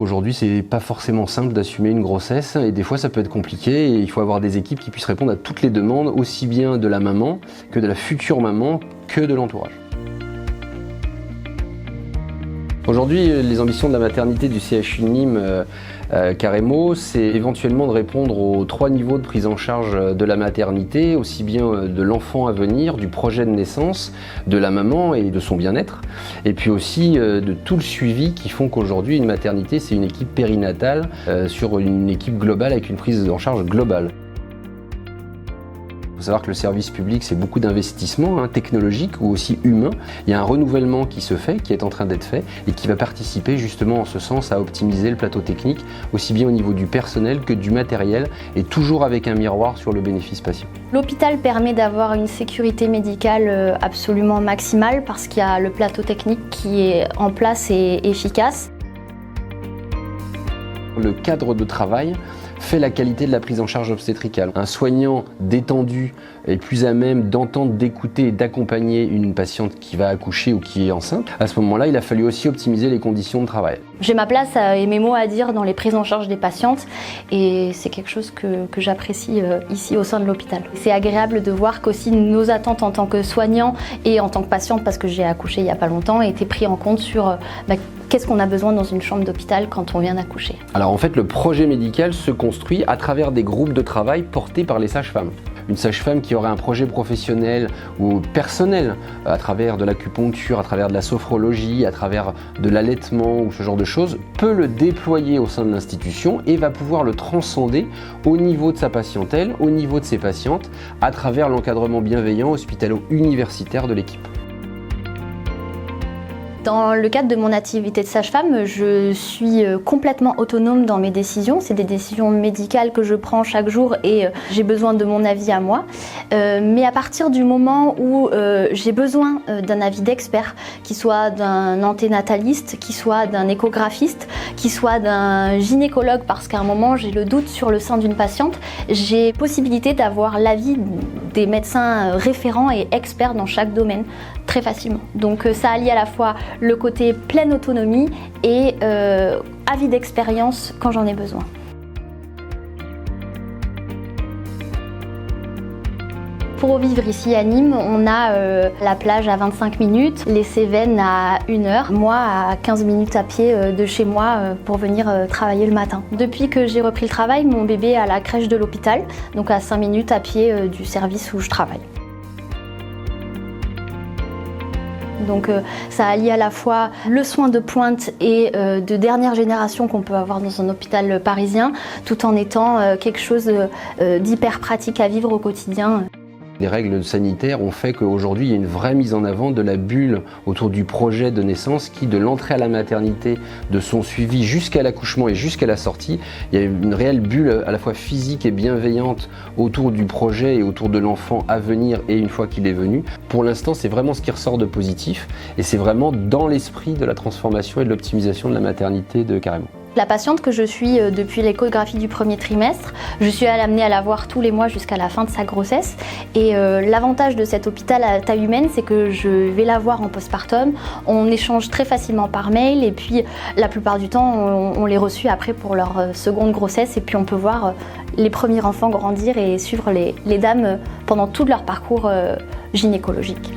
Aujourd'hui, c'est pas forcément simple d'assumer une grossesse et des fois ça peut être compliqué et il faut avoir des équipes qui puissent répondre à toutes les demandes, aussi bien de la maman que de la future maman que de l'entourage. Aujourd'hui, les ambitions de la maternité du CHU Nîmes Caremo, c'est éventuellement de répondre aux 3 niveaux de prise en charge de la maternité, aussi bien de l'enfant à venir, du projet de naissance, de la maman et de son bien-être, et puis aussi de tout le suivi qui font qu'aujourd'hui une maternité c'est une équipe périnatale sur une équipe globale avec une prise en charge globale. Il faut savoir que le service public, c'est beaucoup d'investissements technologiques ou aussi humains. Il y a un renouvellement qui se fait, qui est en train d'être fait et qui va participer justement en ce sens à optimiser le plateau technique, aussi bien au niveau du personnel que du matériel et toujours avec un miroir sur le bénéfice patient. L'hôpital permet d'avoir une sécurité médicale absolument maximale parce qu'il y a le plateau technique qui est en place et efficace. Le cadre de travail fait la qualité de la prise en charge obstétricale. Un soignant détendu est plus à même d'entendre, d'écouter et d'accompagner une patiente qui va accoucher ou qui est enceinte. À ce moment-là, il a fallu aussi optimiser les conditions de travail. J'ai ma place et mes mots à dire dans les prises en charge des patientes et c'est quelque chose que j'apprécie ici au sein de l'hôpital. C'est agréable de voir qu'aussi nos attentes en tant que soignants et en tant que patiente, parce que j'ai accouché il n'y a pas longtemps, étaient pris en compte sur qu'est-ce qu'on a besoin dans une chambre d'hôpital quand on vient d'accoucher. Alors en fait, le projet médical se construit à travers des groupes de travail portés par les sages-femmes. Une sage-femme qui aurait un projet professionnel ou personnel à travers de l'acupuncture, à travers de la sophrologie, à travers de l'allaitement ou ce genre de choses, peut le déployer au sein de l'institution et va pouvoir le transcender au niveau de sa patientèle, au niveau de ses patientes, à travers l'encadrement bienveillant hospitalo-universitaire de l'équipe. Dans le cadre de mon activité de sage-femme, je suis complètement autonome dans mes décisions. C'est des décisions médicales que je prends chaque jour et j'ai besoin de mon avis à moi. Mais à partir du moment où j'ai besoin d'un avis d'expert, qui soit d'un anténataliste, qui soit d'un échographiste, qui soit d'un gynécologue, parce qu'à un moment j'ai le doute sur le sein d'une patiente, j'ai possibilité d'avoir l'avis des médecins référents et experts dans chaque domaine très facilement. Donc ça allie à la fois le côté pleine autonomie et avis d'expérience quand j'en ai besoin. Pour vivre ici à Nîmes, on a la plage à 25 minutes, les Cévennes à 1 heure, moi à 15 minutes à pied de chez moi pour venir travailler le matin. Depuis que j'ai repris le travail, mon bébé est à la crèche de l'hôpital, donc à 5 minutes à pied du service où je travaille. Donc ça allie à la fois le soin de pointe et de dernière génération qu'on peut avoir dans un hôpital parisien, tout en étant quelque chose d'hyper pratique à vivre au quotidien. Les règles sanitaires ont fait qu'aujourd'hui, il y a une vraie mise en avant de la bulle autour du projet de naissance qui, de l'entrée à la maternité, de son suivi jusqu'à l'accouchement et jusqu'à la sortie, il y a une réelle bulle à la fois physique et bienveillante autour du projet et autour de l'enfant à venir et une fois qu'il est venu. Pour l'instant, c'est vraiment ce qui ressort de positif et c'est vraiment dans l'esprit de la transformation et de l'optimisation de la maternité de Caremo. La patiente que je suis depuis l'échographie du premier trimestre, je suis amenée à la voir tous les mois jusqu'à la fin de sa grossesse. Et l'avantage de cet hôpital à taille humaine, c'est que je vais la voir en postpartum. On échange très facilement par mail et puis la plupart du temps, on les reçoit après pour leur seconde grossesse. Et puis on peut voir les premiers enfants grandir et suivre les dames pendant tout leur parcours gynécologique.